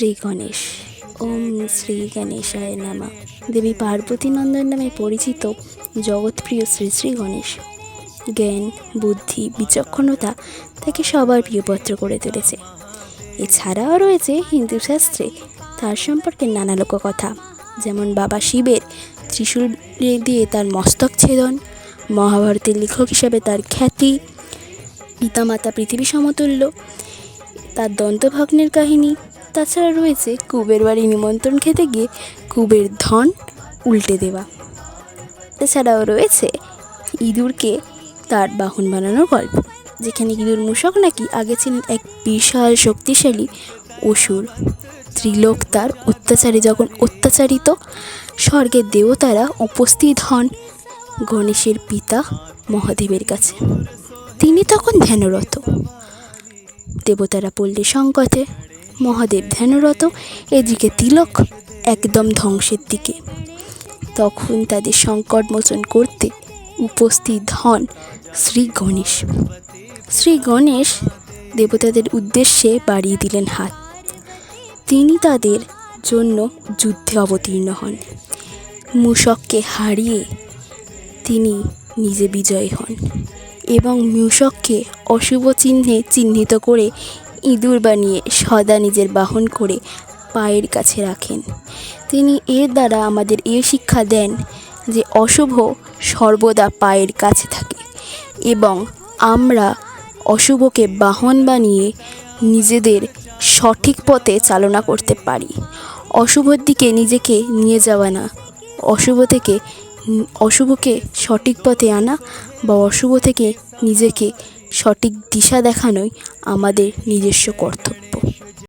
শ্রী গণেশ। ওম শ্রী গণেশায় নমঃ। দেবী পার্বতী নন্দন নামে পরিচিত জগৎপ্রিয় শ্রী শ্রী গণেশ জ্ঞান, বুদ্ধি, বিচক্ষণতা তাকে সবার প্রিয়পাত্র করে তুলেছে। এছাড়াও রয়েছে হিন্দু শাস্ত্রে তার সম্পর্কে নানা লোককথা, যেমন বাবা শিবের ত্রিশূল দিয়ে তার মস্তক ছেদন, মহাভারতের লেখক হিসাবে তার খ্যাতি, পিতামাতা পৃথিবী সমতুল্য, তার দন্তভগ্নের কাহিনী। তাছাড়া রয়েছে কুবের বাড়ি নিমন্ত্রণ খেতে গিয়ে কুবের ধন উল্টে দেওয়া। এছাড়াও রয়েছে ইঁদুরকে তার বাহন বানানোর গল্প, যেখানে ইঁদুর মূষক নাকি আগে ছিলেন এক বিশাল শক্তিশালী অসুর। ত্রিলোক তার অত্যাচারে যখন অত্যাচারিত, স্বর্গের দেবতারা উপস্থিত হন গণেশের পিতা মহাদেবের কাছে। তিনি তখন ধ্যানরত। দেবতারা পড়লে সংকটে, মহাদেব ধ্যানরত, এদিকে তিলক একদম ধ্বংসের দিকে। তখন তাদের সংকট মোচন করতে উপস্থিত হন শ্রী গণেশ। শ্রী গণেশ দেবতাদের উদ্দেশ্যে বাড়িয়ে দিলেন হাত। তিনি তাদের জন্য যুদ্ধে অবতীর্ণ হন। মূষককে হারিয়ে তিনি নিজে বিজয়ী হন এবং মূষককে অশুভ চিহ্নে চিহ্নিত করে ইঁদুর বানিয়ে সদা নিজের বাহন করে পায়ের কাছে রাখেন। তিনি এর দ্বারা আমাদের এই শিক্ষা দেন যে অশুভ সর্বদা পায়ের কাছে থাকে এবং আমরা অশুভকে বাহন বানিয়ে নিজেদের সঠিক পথে চালনা করতে পারি। অশুভর দিকে নিজেকে নিয়ে যাওয়া না, অশুভকে সঠিক পথে আনা বা অশুভ থেকে নিজেকে সঠিক দিশা দেখানোই আমাদের নিজস্ব কর্তব্য।